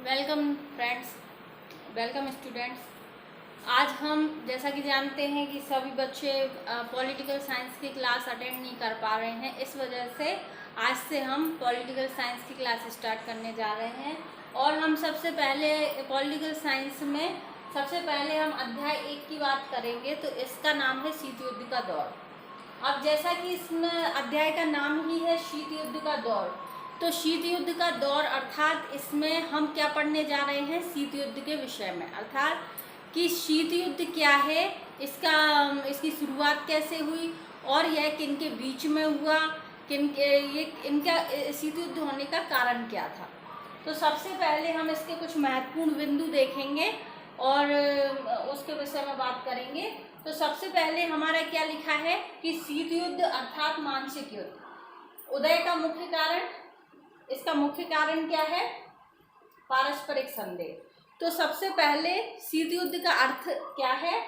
Welcome friends, welcome students. आज हम जैसा कि जानते हैं कि सभी बच्चे पॉलिटिकल साइंस की क्लास अटेंड नहीं कर पा रहे हैं। इस वजह से आज से हम पॉलिटिकल साइंस की क्लास स्टार्ट करने जा रहे हैं। और हम सबसे पहले पॉलिटिकल साइंस में सबसे पहले हम अध्याय 1 की बात करेंगे। तो इसका नाम है शीत युद्ध का दौर। अब जैसा कि इसमें अध्याय का नाम ही है शीत युद्ध का दौर, तो शीत युद्ध का दौर अर्थात इसमें हम क्या पढ़ने जा रहे हैं, शीत युद्ध के विषय में। अर्थात कि शीत युद्ध क्या है, इसकी शुरुआत कैसे हुई और यह किन के बीच में हुआ, इनका शीत युद्ध होने का कारण क्या था। तो सबसे पहले हम इसके कुछ महत्वपूर्ण बिंदु देखेंगे और उसके विषय में बात करेंगे। तो सबसे पहले हमारा क्या लिखा है कि शीत युद्ध अर्थात मानसिक युद्ध। उदय का मुख्य कारण, इसका मुख्य कारण क्या है, पारस्परिक संदेह। तो सबसे पहले शीत युद्ध का अर्थ क्या है,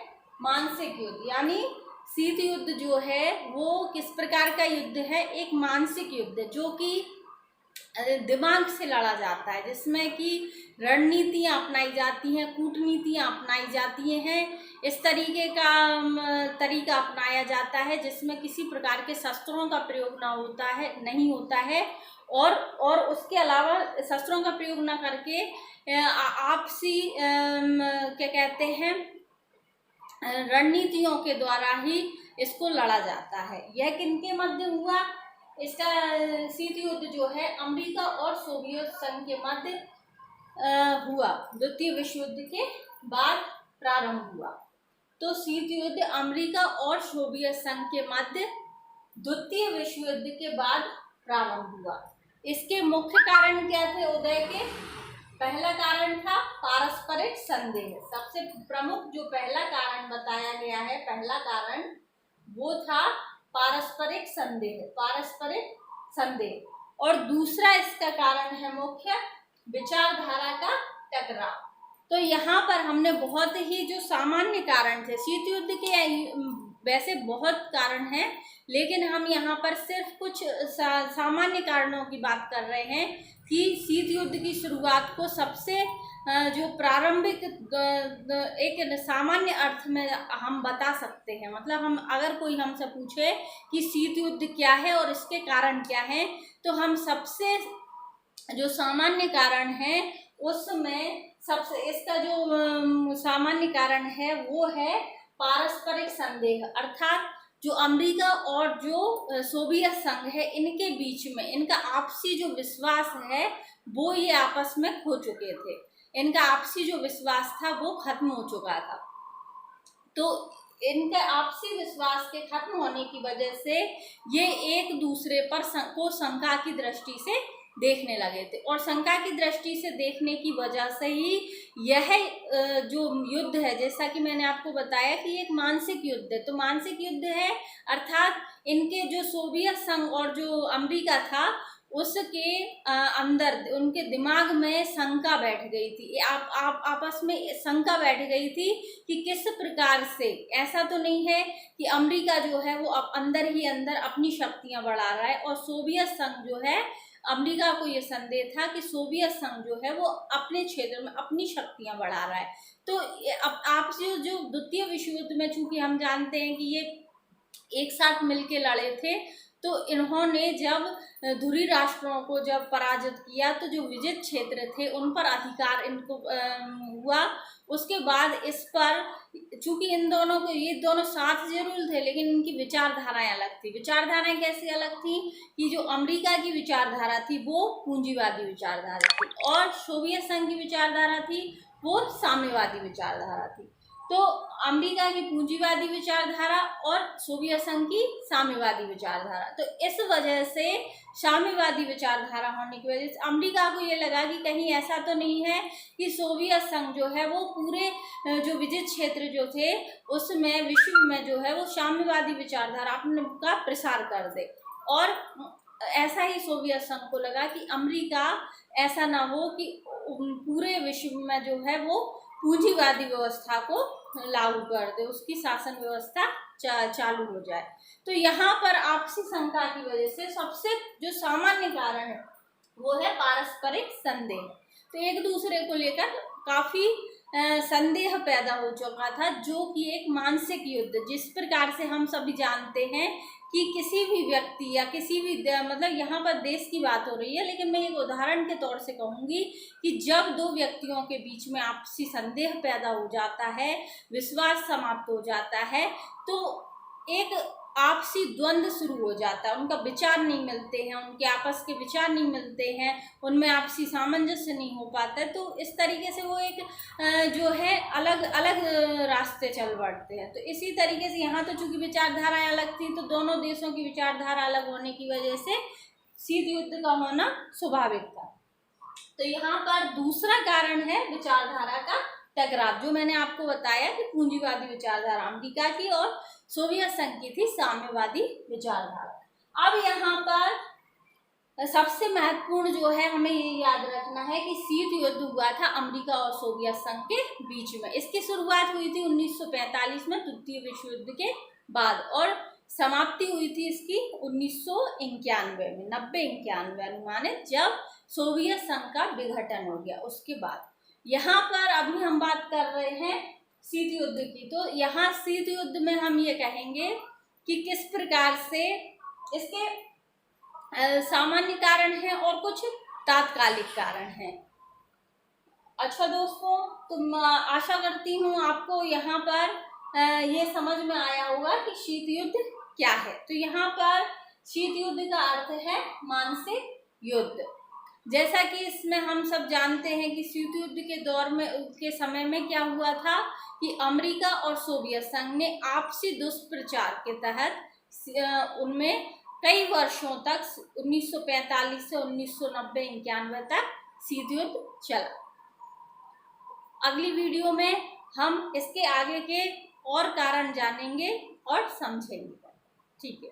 मानसिक युद्ध। यानी शीत युद्ध जो है वो किस प्रकार का युद्ध है, एक मानसिक युद्ध जो कि दिमाग से लड़ा जाता है, जिसमें कि रणनीतियाँ अपनाई जाती हैं, कूटनीतियाँ अपनाई जाती हैं। इस तरीके का तरीका अपनाया जाता है जिसमें किसी प्रकार के शस्त्रों का प्रयोग नहीं होता है और उसके अलावा शस्त्रों का प्रयोग न करके आपसी क्या कहते हैं, रणनीतियों के द्वारा ही इसको लड़ा जाता है। यह किनके मध्य हुआ, इसका शीत युद्ध जो है अमेरिका और सोवियत संघ के मध्य हुआ, द्वितीय विश्व युद्ध के बाद प्रारंभ हुआ। तो शीत युद्ध अमेरिका और सोवियत संघ के मध्य द्वितीय विश्व युद्ध के बाद प्रारंभ हुआ। इसके मुख्य कारण क्या थे उदय के? पहला कारण था पारस्परिक संदेह। सबसे प्रमुख जो पहला कारण बताया गया है, पहला कारण वो था पारस्परिक संदेह। और दूसरा इसका कारण है मुख्य विचारधारा का टकराव। तो यहाँ पर हमने बहुत ही जो सामान्य कारण थे शीत युद्ध के, वैसे बहुत कारण हैं, लेकिन हम यहाँ पर सिर्फ कुछ सामान्य कारणों की बात कर रहे हैं कि शीत युद्ध की शुरुआत को सबसे जो प्रारंभिक एक सामान्य अर्थ में हम बता सकते हैं। मतलब हम अगर कोई हमसे पूछे कि शीत युद्ध क्या है और इसके कारण क्या हैं, तो हम सबसे जो सामान्य कारण है उसमें सबसे इसका जो सामान्य कारण है वो है पारस्परिक संदेह। अर्थात जो अमेरिका और जो सोवियत संघ है इनके बीच में इनका आपसी जो विश्वास है वो ये आपस में खो चुके थे। इनका आपसी जो विश्वास था वो खत्म हो चुका था। तो इनके आपसी विश्वास के खत्म होने की वजह से ये एक दूसरे पर को शंका की दृष्टि से देखने लगे थे, और शंका की दृष्टि से देखने की वजह से ही यह जो युद्ध है, जैसा कि मैंने आपको बताया कि एक मानसिक युद्ध है। तो मानसिक युद्ध है अर्थात इनके जो सोवियत संघ और जो अमेरिका था उसके अंदर उनके दिमाग में शंका बैठ गई थी। आप आपस में शंका बैठ गई थी कि किस प्रकार से, ऐसा तो नहीं है कि अमेरिका जो है वो अब अंदर ही अंदर अपनी शक्तियां बढ़ा रहा है, और सोवियत संघ जो है, अमेरिका को ये संदेह था कि सोवियत संघ जो है वो अपने क्षेत्र में अपनी शक्तियां बढ़ा रहा है। तो अब आपसे जो द्वितीय विश्व युद्ध में, चूंकि हम जानते हैं कि ये एक साथ मिलके लड़े थे, तो इन्होंने जब धुरी राष्ट्रों को जब पराजित किया तो जो विजित क्षेत्र थे उन पर अधिकार इनको हुआ। उसके बाद इस पर, चूंकि इन दोनों को, ये दोनों साथ जरूर थे लेकिन इनकी विचारधाराएं अलग थी। विचारधाराएं कैसे अलग थी कि जो अमेरिका की विचारधारा थी वो पूंजीवादी विचारधारा थी और सोवियत संघ की विचारधारा थी वो साम्यवादी विचारधारा थी। तो अमेरिका की पूंजीवादी विचारधारा और सोवियत संघ की साम्यवादी विचारधारा। तो इस वजह से साम्यवादी विचारधारा होने की वजह से अमेरिका को ये लगा कि कहीं ऐसा तो नहीं है कि सोवियत संघ जो है वो पूरे जो विजित क्षेत्र जो थे उसमें विश्व में जो है वो साम्यवादी विचारधारा अपने का प्रसार कर दे। और ऐसा ही सोवियत संघ को लगा कि अमेरिका ऐसा ना हो कि पूरे विश्व में जो है वो पूंजीवादी व्यवस्था को लागू कर दे, उसकी शासन व्यवस्था चालू हो जाए। तो यहाँ पर आपसी शंका की वजह से सबसे जो सामान्य कारण है वो है पारस्परिक संदेह। तो एक दूसरे को लेकर काफी संदेह पैदा हो चुका था, जो कि एक मानसिक युद्ध, जिस प्रकार से हम सभी जानते हैं कि किसी भी व्यक्ति या किसी भी मतलब यहाँ पर देश की बात हो रही है, लेकिन मैं एक उदाहरण के तौर से कहूँगी कि जब दो व्यक्तियों के बीच में आपसी संदेह पैदा हो जाता है, विश्वास समाप्त हो जाता है, तो एक आपसी द्वंद्व शुरू हो जाता है। उनका विचार नहीं मिलते हैं, उनके आपस के विचार नहीं मिलते हैं, उनमें आपसी सामंजस्य नहीं हो पाता है, तो इस तरीके से वो एक जो है अलग अलग रास्ते चल बढ़ते हैं। तो इसी तरीके से यहाँ तो चूंकि विचारधाराएं अलग थी, तो दोनों देशों की विचारधारा अलग होने की वजह से शीत युद्ध का होना स्वाभाविक था। तो यहाँ पर दूसरा कारण है विचारधारा का टकराव, जो मैंने आपको बताया कि पूंजीवादी विचारधारा अमेरिका की और सोवियत संघ की थी साम्यवादी विचारधारा। अब यहाँ पर सबसे महत्वपूर्ण जो है हमें ये याद रखना है कि शीत युद्ध हुआ था अमेरिका और सोवियत संघ के बीच में। इसकी शुरुआत हुई थी 1945 में द्वितीय विश्व युद्ध के बाद, और समाप्ति हुई थी इसकी 1991 में, 90-91 अनुमानित, जब सोवियत संघ का विघटन हो गया उसके बाद। यहाँ पर अभी हम बात कर रहे हैं शीत युद्ध की, तो यहाँ शीत युद्ध में हम ये कहेंगे कि किस प्रकार से इसके सामान्य कारण हैं और कुछ तात्कालिक कारण हैं। अच्छा दोस्तों, तो आशा करती हूँ आपको यहाँ पर ये समझ में आया होगा कि शीत युद्ध क्या है। तो यहाँ पर शीत युद्ध का अर्थ है मानसिक युद्ध। जैसा कि इसमें हम सब जानते हैं कि शीत युद्ध के दौर में के समय में क्या हुआ था कि अमेरिका और सोवियत संघ ने आपसी दुष्प्रचार के तहत उनमें कई वर्षों तक 1945 से 1990-91 तक शीत युद्ध चला। अगली वीडियो में हम इसके आगे के और कारण जानेंगे और समझेंगे। ठीक है।